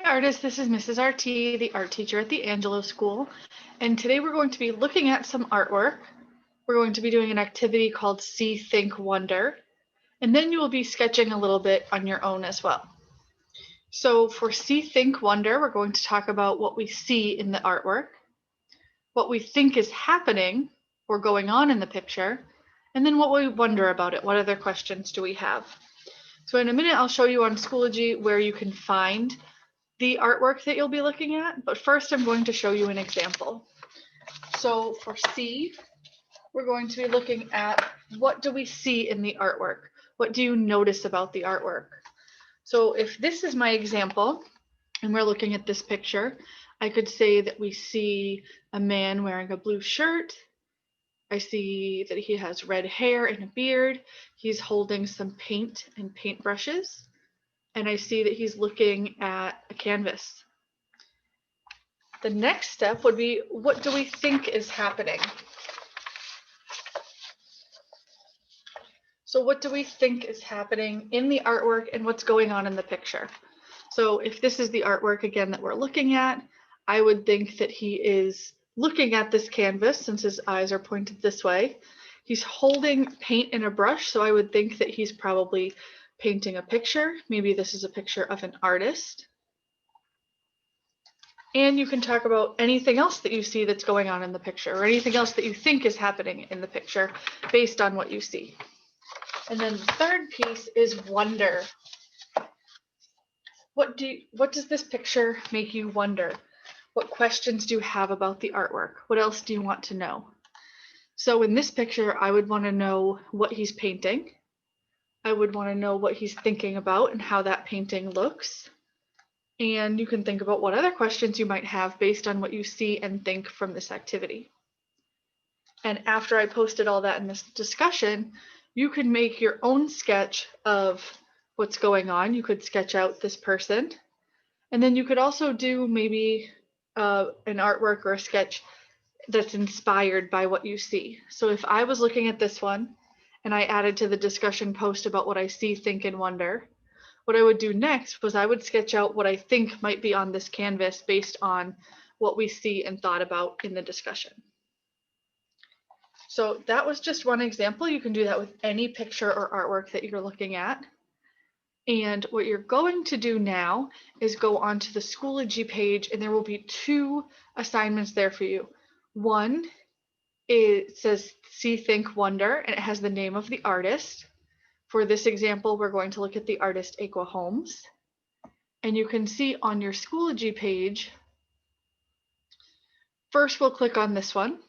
Artists, this is Mrs. RT, the art teacher at the Angelo School, and today we're going to be looking at some artwork. We're going to be doing an activity called See, Think, Wonder, and then you will be sketching a little bit on your own as well. So for See, Think, Wonder, we're going to talk about what we see in the artwork, what we think is happening or going on in the picture, and then what we wonder about it. What other questions do we have? So in a minute, I'll show you on Schoology where you can find the artwork that you'll be looking at, but first I'm going to show you an example. So for C, we're going to be looking at what do we see in the artwork? What do you notice about the artwork? So if this is my example, and we're looking at this picture, I could say that we see a man wearing a blue shirt. I see that he has red hair and a beard. He's holding some paint and paintbrushes. And I see that he's looking at a canvas. The next step would be, what do we think is happening? So what do we think is happening in the artwork and what's going on in the picture? So if this is the artwork again that we're looking at, I would think that he is looking at this canvas since his eyes are pointed this way. He's holding paint and a brush, so I would think that he's probably painting a picture. Maybe this is a picture of an artist. And you can talk about anything else that you see that's going on in the picture, or anything else that you think is happening in the picture based on what you see. And then the third piece is wonder. What does this picture make you wonder? What questions do you have about the artwork? What else do you want to know? So in this picture, I would want to know what he's painting. I would want to know what he's thinking about and how that painting looks. And you can think about what other questions you might have based on what you see and think from this activity. And after I posted all that in this discussion, you could make your own sketch of what's going on. You could sketch out this person. And then you could also do maybe an artwork or a sketch that's inspired by what you see. So if I was looking at this one and I added to the discussion post about what I see, think, and wonder, what I would do next was I would sketch out what I think might be on this canvas based on what we see and thought about in the discussion. So that was just one example. You can do that with any picture or artwork that you're looking at. And what you're going to do now is go onto the Schoology page, and there will be two assignments there for you. One, it says See, Think, Wonder, and it has the name of the artist. For this example, we're going to look at the artist Aqua Holmes. And you can see on your Schoology page, first we'll click on this one,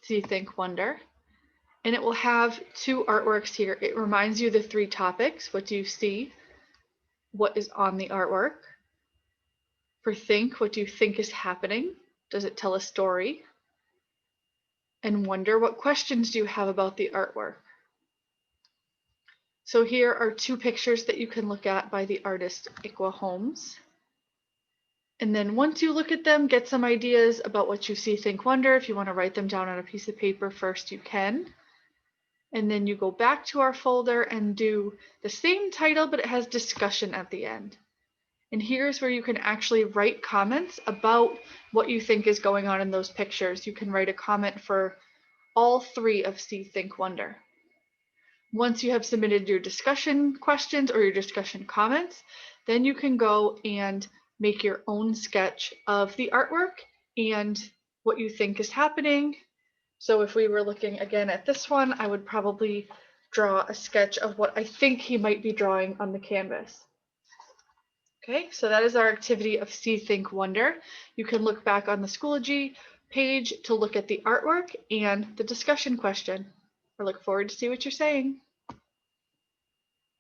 See, Think, Wonder, and it will have two artworks here. It reminds you the three topics. What do you see? What is on the artwork? For Think, what do you think is happening? Does it tell a story? And Wonder, what questions do you have about the artwork? So here are two pictures that you can look at by the artist Aqua Holmes. And then once you look at them, get some ideas about what you see, think, wonder. If you want to write them down on a piece of paper first, you can. And then you go back to our folder and do the same title, but it has discussion at the end. And here's where you can actually write comments about what you think is going on in those pictures. You can write a comment for all three of See, Think, Wonder. Once you have submitted your discussion questions or your discussion comments, then you can go and make your own sketch of the artwork and what you think is happening. So if we were looking again at this one, I would probably draw a sketch of what I think he might be drawing on the canvas. Okay, so that is our activity of See, Think, Wonder. You can look back on the Schoology page to look at the artwork and the discussion question. I look forward to see what you're saying.